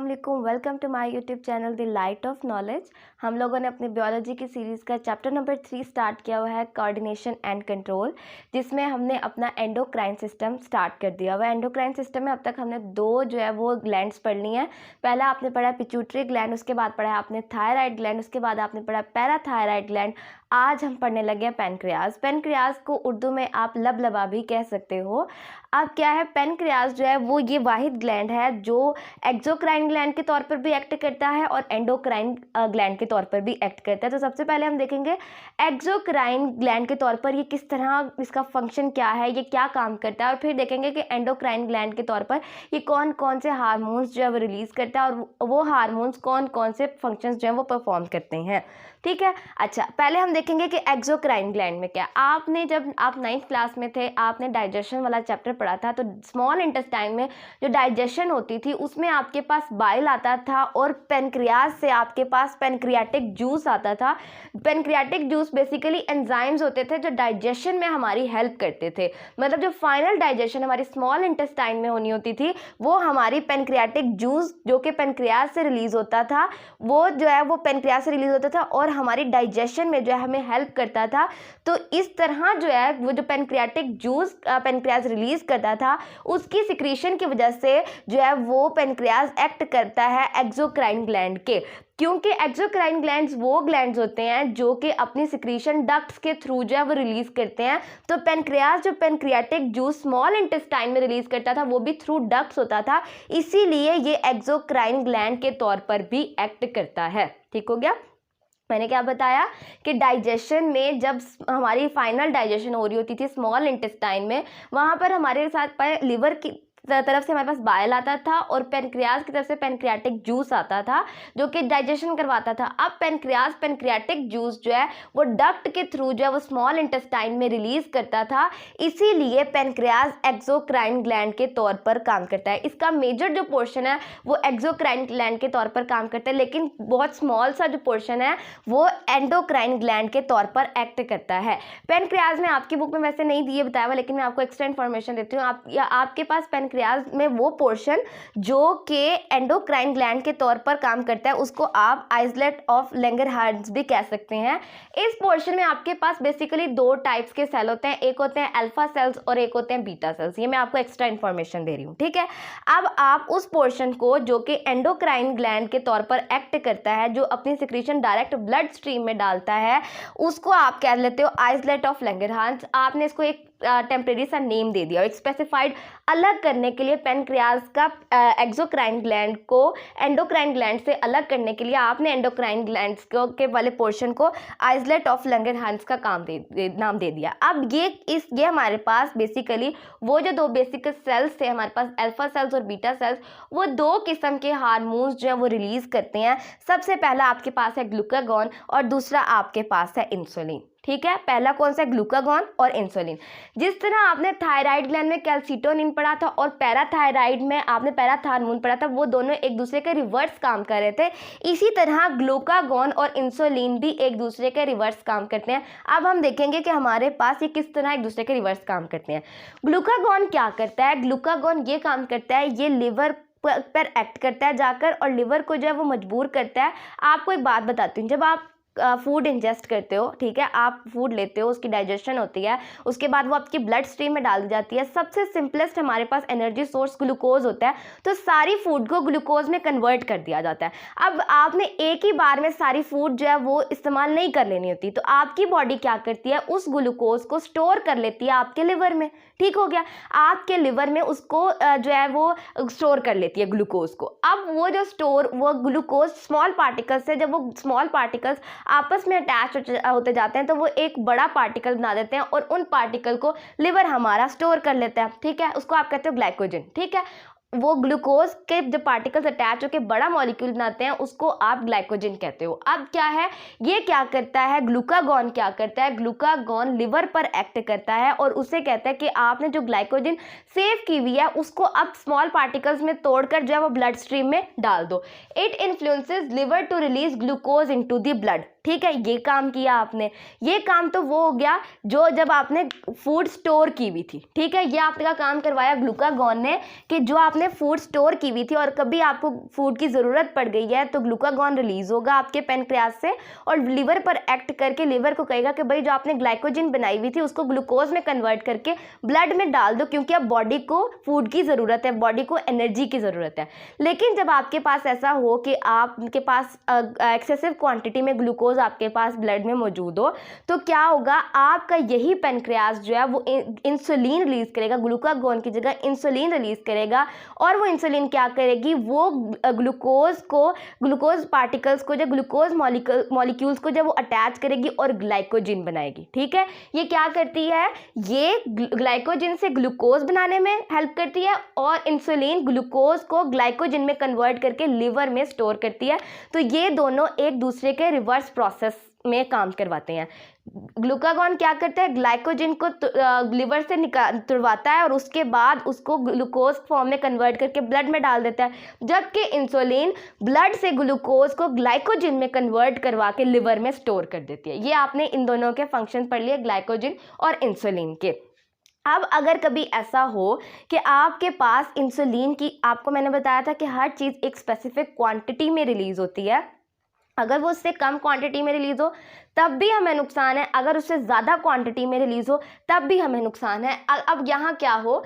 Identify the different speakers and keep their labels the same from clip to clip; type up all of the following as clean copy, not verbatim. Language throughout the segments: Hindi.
Speaker 1: वालेकुम, welcome to my YouTube channel the light of knowledge. हम लोगों ने अपने बियोलॉजी की सीरीज़ का चैप्टर नंबर 3 स्टार्ट किया हुआ है, कोऑर्डिनेशन एंड कंट्रोल, जिसमें हमने अपना एंडोक्राइन सिस्टम स्टार्ट कर दिया हुआ है। एंडोक्राइन सिस्टम में अब तक हमने दो जो है वो ग्लैंड्स पढ़ ली हैं। पहला आपने पढ़ा पिट्यूटरी ग्लैंड, उसके बाद पढ़ा है आपने थायराइड ग्लैंड, उसके बाद आपने पढ़ा पैराथायराइड ग्लैंड। आज हम पढ़ने लगे हैं पेनक्रियाज। पेनक्रियाज को उर्दू में आप लबलबा भी कह सकते हो। अब क्या है, पेनक्रियाज जो है वो ये वाहिद ग्लैंड है जो एक्सोक्राइन ग्लैंड के तौर पर भी एक्ट करता है और एंडोक्राइन ग्लैंड के तौर पर भी एक्ट करता है। तो सबसे पहले हम देखेंगे एक्सोक्राइन ग्लैंड के तौर पर ये किस तरह, इसका फंक्शन क्या है, ये क्या काम करता है, और फिर देखेंगे कि एंडोक्राइन ग्लैंड के तौर पर ये कौन कौन से हार्मोन्स जो है वो रिलीज़ करता है और वो हार्मोन्स कौन कौन से फंक्शंस जो है वो परफॉर्म करते हैं। ठीक है, अच्छा पहले हम देखेंगे कि एक्सोक्राइन ग्लैंड में क्या। आपने जब आप 9th क्लास में थे, आपने डाइजेशन वाला चैप्टर पढ़ा था, तो स्मॉल इंटेस्टाइन में जो डाइजेशन होती थी उसमें आपके पास बाइल आता था और पेनक्रियाज से आपके पास पेनक्रियाटिक जूस आता था। पेनक्रियाटिक जूस बेसिकली एंजाइम्स होते थे जो डाइजेशन में हमारी हेल्प करते थे। मतलब जो फाइनल डाइजेशन हमारी स्मॉल इंटेस्टाइन में होनी होती थी वो हमारी पेनक्रियाटिक जूस जो कि पेनक्रियाज से रिलीज़ होता था, वो जो है वो पेनक्रियाज से रिलीज़ होता था और हमारी डाइजेशन में जो है हमें हेल्प करता था। तो इस तरह जो है वो जो पेनक्रियाटिक जूस पेनक्रियाज रिलीज़ करता था, उसकी सिक्रीशन की वजह से जो है वो पेनक्रियाज एक्ट करता है एक्सोक्राइन ग्लैंड के। क्योंकि एक्सोक्राइन ग्लैंड्स वो ग्लैंड्स होते हैं जो कि अपनी सिक्रीशन डक्ट्स के थ्रू जो है वो रिलीज़ करते हैं। तो पेनक्रियाज जो पेनक्रियाटिक जूस स्मॉल इंटेस्टाइन में रिलीज़ करता था वो भी थ्रू डक्ट्स होता था, इसीलिए ये एक्सोक्राइन ग्लैंड के तौर पर भी एक्ट करता है। ठीक हो गया। मैंने क्या बताया कि डाइजेशन में जब हमारी फाइनल डाइजेशन हो रही होती थी स्मॉल इंटेस्टाइन में, वहाँ पर हमारे साथ लिवर की तरफ से हमारे पास बाइल आता था और पेनक्रियाज की तरफ से पेनक्रियाटिक जूस आता था जो कि डाइजेशन करवाता था। अब पेनक्रियाज पेनक्रियाटिक जूस जो है वो डक्ट के थ्रू जो है वो स्मॉल इंटेस्टाइन में रिलीज करता था, इसीलिए पेनक्रियाज एक्सोक्राइन ग्लैंड के तौर पर काम करता है। इसका मेजर जो पोर्शन है वो एक्सोक्राइन ग्लैंड के तौर पर काम करता है, लेकिन बहुत स्मॉल सा जो पोर्शन है वो एंडोक्राइन ग्लैंड के तौर पर एक्ट करता है। पेनक्रियाज में आपकी बुक में वैसे नहीं दिए बताया हुआ, लेकिन मैं आपको एक्स्ट्रा इन्फॉर्मेशन देती हूँ। आपके पास पेनक्रियाज में वो पोर्शन जो कि एंडोक्राइन ग्लैंड के तौर पर काम करता है उसको आप आइसलेट ऑफ लैंगरहांस भी कह सकते हैं। इस पोर्शन में आपके पास बेसिकली दो टाइप्स के सेल होते हैं, एक होते हैं अल्फा सेल्स और एक होते हैं बीटा सेल्स। ये मैं आपको एक्स्ट्रा इन्फॉर्मेशन दे रही हूँ। ठीक है, अब आप उस पोर्शन को जो कि एंडोक्राइन ग्लैंड के तौर पर एक्ट करता है, जो अपनी सिक्रीशन डायरेक्ट ब्लड स्ट्रीम में डालता है, उसको आप कह लेते हो आइसलेट ऑफ लैंगरहांस। आपने इसको एक टेम्परेरी सा नेम दे दिया और एक स्पेसिफाइड अलग करने के लिए पेनक्रियाज का एक्सोक्राइन ग्लैंड को एंडोक्राइन ग्लैंड से अलग करने के लिए आपने एंडोक्राइन ग्लैंड्स के वाले पोर्शन को आइसलेट ऑफ लैंगरहांस का नाम दे दिया। अब ये हमारे पास बेसिकली वो जो दो बेसिक सेल्स थे हमारे पास, अल्फा सेल्स और बीटा सेल्स, वो दो किस्म के हार्मोन्स जो है वो रिलीज करते हैं। सबसे पहला आपके पास है ग्लूकागॉन और दूसरा आपके पास है इंसुलिन। ठीक है, पहला कौन सा, ग्लूकागॉन और इंसुलिन। जिस तरह आपने थायराइड ग्लैंड में कैल्सिटोनिन पढ़ा था और पैराथायराइड में आपने पैराथार्मोन पढ़ा था, वो दोनों एक दूसरे के रिवर्स काम कर रहे थे, इसी तरह ग्लूकागॉन और इंसुलिन भी एक दूसरे के रिवर्स काम करते हैं। अब हम देखेंगे कि हमारे पास ये किस तरह एक दूसरे के रिवर्स काम करते हैं। ग्लूकागॉन क्या करता है, ग्लूकागॉन ये काम करता है, ये लिवर पर एक्ट करता है जाकर और लिवर को जो है वो मजबूर करता है। आपको एक बात बताती हूँ, जब आप फूड इंजेस्ट करते हो, ठीक है, आप फूड लेते हो, उसकी डाइजेशन होती है, उसके बाद वो आपकी ब्लड स्ट्रीम में डाल दी जाती है। सबसे सिंपलेस्ट हमारे पास एनर्जी सोर्स ग्लूकोज होता है, तो सारी फूड को ग्लूकोज में कन्वर्ट कर दिया जाता है। अब आपने एक ही बार में सारी फूड जो है वो इस्तेमाल नहीं कर लेनी होती, तो आपकी बॉडी क्या करती है, उस ग्लूकोज को स्टोर कर लेती है आपके लिवर में। ठीक हो गया, आपके लिवर में उसको जो है वो स्टोर कर लेती है ग्लूकोज को। अब वो ग्लूकोज स्मॉल पार्टिकल्स से, जब वो स्मॉल पार्टिकल्स आपस में अटैच होते जाते हैं तो वो एक बड़ा पार्टिकल बना देते हैं और उन पार्टिकल को लिवर हमारा स्टोर कर लेता है। ठीक है, उसको आप कहते हो ग्लाइकोजन। ठीक है, वो ग्लूकोज के जब पार्टिकल्स अटैच होकर बड़ा मॉलिक्यूल बनाते हैं उसको आप ग्लाइकोजन कहते हो। अब क्या है, ये क्या करता है, ग्लूकागॉन क्या करता है, ग्लूकागॉन लिवर पर एक्ट करता है और उसे कहता है कि आपने जो ग्लाइकोजन सेव की हुई है उसको अब स्मॉल पार्टिकल्स में तोड़कर जो है वो ब्लड स्ट्रीम में डाल दो। It influences liver to release glucose into the blood. ठीक है, ये काम किया आपने। ये काम तो वो हो गया जो जब आपने फूड स्टोर की हुई थी, ठीक है, ये आपका काम करवाया ग्लूकागॉन ने कि जो आपने फूड स्टोर की हुई थी और कभी आपको फूड की ज़रूरत पड़ गई है तो ग्लूकागॉन रिलीज होगा आपके पेनक्रियास से और लिवर पर एक्ट करके लिवर को कहेगा कि भाई जो आपने ग्लाइकोजन बनाई हुई थी उसको ग्लूकोज में कन्वर्ट करके ब्लड में डाल दो, क्योंकि अब बॉडी को फूड की ज़रूरत है, बॉडी को एनर्जी की ज़रूरत है। लेकिन जब आपके पास ऐसा हो कि आपके पास एक्सेसिव क्वांटिटी में ग्लूकोज आपके पास ब्लड में मौजूद हो, तो क्या होगा, आपका यही पेनक्रियास जो है वो इंसुलिन रिलीज करेगा, ग्लूकागॉन की जगह इंसुलिन रिलीज करेगा। और वो इंसुलिन क्या करेगी, वो ग्लूकोज पार्टिकल्स को, जो ग्लूकोज मॉलिक्यूल्स को जब वो अटैच करेगी और ग्लाइकोजन बनाएगी। ठीक है, ये क्या करती है, ये ग्लाइकोजन से ग्लूकोज बनाने में हेल्प करती है और इंसुलिन ग्लूकोज को ग्लाइकोजन में कन्वर्ट करके लिवर में स्टोर करती है। तो ये दोनों एक दूसरे के रिवर्स प्रोसेस में काम करवाते हैं। ग्लूकागॉन क्या करता है, ग्लाइकोजन को लिवर से तुड़वाता है और उसके बाद उसको ग्लूकोज फॉर्म में कन्वर्ट करके ब्लड में डाल देता है, जबकि इंसुलिन ब्लड से ग्लूकोज को ग्लाइकोजन में कन्वर्ट करवा के लिवर में स्टोर कर देती है। ये आपने इन दोनों के फंक्शन पढ़ लिए, ग्लाइकोजन और इंसुलिन के। अब अगर कभी ऐसा हो कि आपके पास इंसुलिन की, आपको मैंने बताया था कि हर चीज़ एक स्पेसिफिक क्वांटिटी में रिलीज होती है, अगर वो उससे कम क्वांटिटी में रिलीज़ हो तब भी हमें नुकसान है, अगर उससे ज़्यादा क्वांटिटी में रिलीज़ हो तब भी हमें नुकसान है। अब यहाँ क्या हो,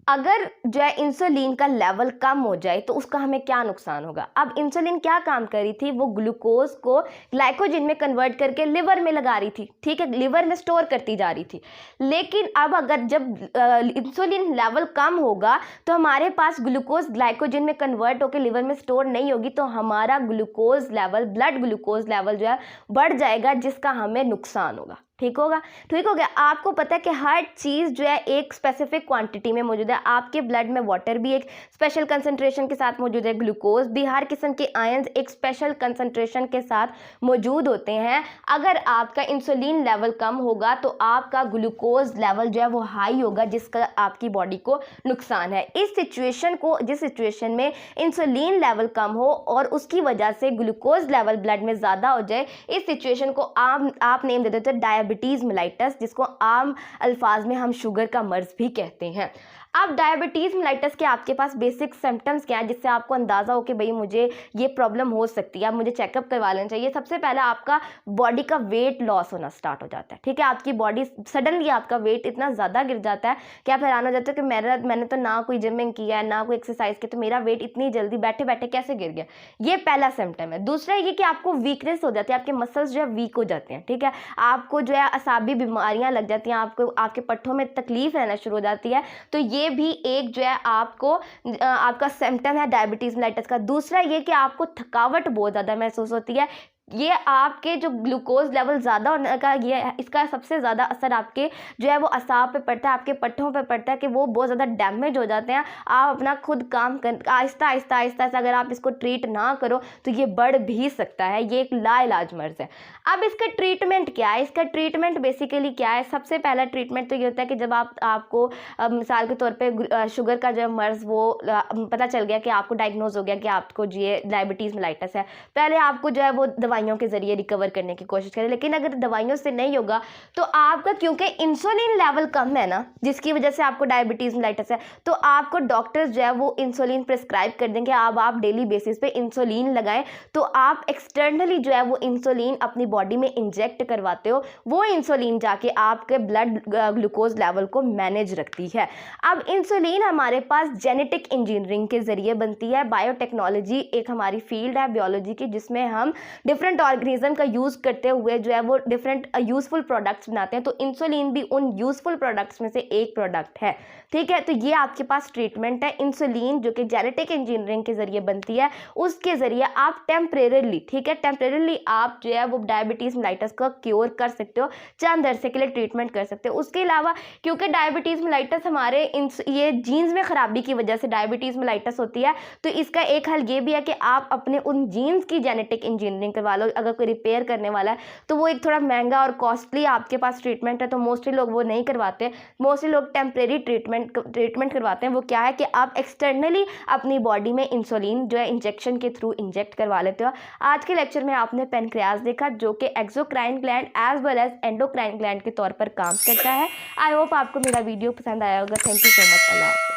Speaker 1: अगर जो है इंसुलिन का लेवल कम हो जाए तो उसका हमें क्या नुकसान होगा। अब इंसुलिन क्या काम कर रही थी, वो ग्लूकोज को ग्लाइकोजन में कन्वर्ट करके लिवर में लगा रही थी, ठीक है, लिवर में स्टोर करती जा रही थी। लेकिन अब अगर जब इंसुलिन लेवल कम होगा तो हमारे पास ग्लूकोज ग्लाइकोजन में कन्वर्ट होकर लिवर में स्टोर नहीं होगी, तो हमारा glucose level, blood glucose level जो है बढ़ जाएगा, जिसका हमें नुकसान होगा। ठीक होगा, ठीक हो गया। आपको पता है कि हर चीज़ जो है एक स्पेसिफिक क्वांटिटी में मौजूद है। आपके ब्लड में वाटर भी एक स्पेशल कंसंट्रेशन के साथ मौजूद है, ग्लूकोज भी, हर किस्म के आयंस एक स्पेशल कंसंट्रेशन के साथ मौजूद होते हैं। अगर आपका इंसुलिन लेवल कम होगा तो आपका ग्लूकोज लेवल जो है वो हाई होगा, जिसका आपकी बॉडी को नुकसान है। इस सिचुएशन को, जिस सिचुएशन में इंसुलिन लेवल कम हो और उसकी वजह से ग्लूकोज लेवल ब्लड में ज़्यादा हो जाए, इस सिचुएशन को आप नेम दे देते हैं डायबिटीज़ मेलाइटस, जिसको आम अल्फाज में हम शुगर का मर्ज भी कहते हैं। अब डायबिटीज़ मेलाइटस के आपके पास बेसिक सिम्टम्स क्या है, जिससे आपको अंदाज़ा हो कि भाई मुझे ये प्रॉब्लम हो सकती है, अब मुझे चेकअप करवा लेना चाहिए। सबसे पहले आपका बॉडी का वेट लॉस होना स्टार्ट हो जाता है, ठीक है, आपकी बॉडी सडनली आपका वेट इतना ज़्यादा गिर जाता है कि आप हैरान हो जाते हो कि मैंने तो ना कोई जिमिंग किया है, ना कोई एक्सरसाइज की, तो मेरा वेट इतनी जल्दी बैठे बैठे कैसे गिर गया। ये पहला सिम्टम है। दूसरा ये कि आपको वीकनेस हो जाती है, आपके मसल्स जो है वीक हो जाते हैं, ठीक है, आपको जो है असाबी बीमारियाँ लग जाती हैं, आपको आपके पट्ठों में तकलीफ रहना शुरू हो जाती है। तो ये भी एक जो है आपका सिम्टम है डायबिटीज़ मेलाइटस का। दूसरा ये कि आपको थकावट बहुत ज़्यादा महसूस होती है। ये आपके जो ग्लूकोज लेवल ज़्यादा होने का, ये इसका सबसे ज़्यादा असर आपके जो है वो असाब पे पड़ता है, आपके पट्ठों पे पड़ता है कि वो बहुत ज़्यादा डैमेज हो जाते हैं। आप अपना खुद काम कर आहिस्ता आहिस्ता आहिस्ता से अगर आप इसको ट्रीट ना करो तो ये बढ़ भी सकता है। ये एक लाइलाज मर्ज़ है। अब इसका ट्रीटमेंट क्या है, इसका ट्रीटमेंट बेसिकली क्या है। सबसे पहला ट्रीटमेंट तो ये होता है कि जब आपको मिसाल के तौर पर शुगर का जो मर्ज़ वो पता चल गया कि आपको डायग्नोज हो गया कि आपको ये डायबिटीज़ मेलाइटस है, पहले आपको जो है वो दवाइयों के जरिए रिकवर करने की कोशिश करें। लेकिन अगर दवाइयों से नहीं होगा तो आपका, क्योंकि इंसुलिन लेवल कम है ना, जिसकी वजह से आपको डायबिटीज़ मेलाइटस है, तो आपको डॉक्टर्स जो है वो इंसुलिन प्रिस्क्राइब कर देंगे। अब आप डेली बेसिस पे इंसुलिन लगाएं, तो आप एक्सटर्नली जो है वो इंसुलिन अपनी बॉडी में इंजेक्ट करवाते हो। वो इंसुलिन जाके आपके ब्लड ग्लूकोज लेवल को मैनेज रखती है। अब इंसुलिन हमारे पास जेनेटिक इंजीनियरिंग के जरिए बनती है। बायोटेक्नोलॉजी एक हमारी फील्ड है बायोलॉजी की, जिसमें हम डिफरेंट ऑर्गेनिज्म का यूज़ करते हुए जो है वो डिफरेंट यूज़फुल प्रोडक्ट्स बनाते हैं। तो इंसुलिन भी उन यूज़फुल प्रोडक्ट्स में से एक प्रोडक्ट है, ठीक है। तो ये आपके पास ट्रीटमेंट है। इंसुलिन जो कि जेनेटिक इंजीनियरिंग के जरिए बनती है, उसके जरिए आप टेम्परेरली, ठीक है, टेम्परेरली आप जो है वो डायबिटीज़ मेलाइटस का क्योर कर सकते हो, चंद अरसे के लिए ट्रीटमेंट कर सकते हो। उसके अलावा क्योंकि डायबिटीज़ मेलाइटस हमारे ये जीन्स में ख़राबी की वजह से डायबिटीज़ मेलाइटस होती है, तो इसका एक हल ये भी है कि आप अपने उन जीन्स की जेनेटिक इंजीनियरिंग करवा लो, अगर कोई रिपेयर करने वाला है तो वो एक थोड़ा महंगा और कॉस्टली आपके पास ट्रीटमेंट है, तो मोस्टली लोग वो नहीं करवाते। मोस्टली लोग टेम्परेरी ट्रीटमेंट करवाते हैं। वो क्या है कि आप एक्सटर्नली अपनी बॉडी में इंसुलिन जो है इंजेक्शन के थ्रू इंजेक्ट करवा लेते हो। आज के लेक्चर में आपने पेनक्रियाज देखा जो कि exocrine gland as well as endocrine gland के तौर पर काम करता है। आई होप आपको मेरा वीडियो पसंद आया होगा। Thank you so much. अल्लाह हाफ़िज़।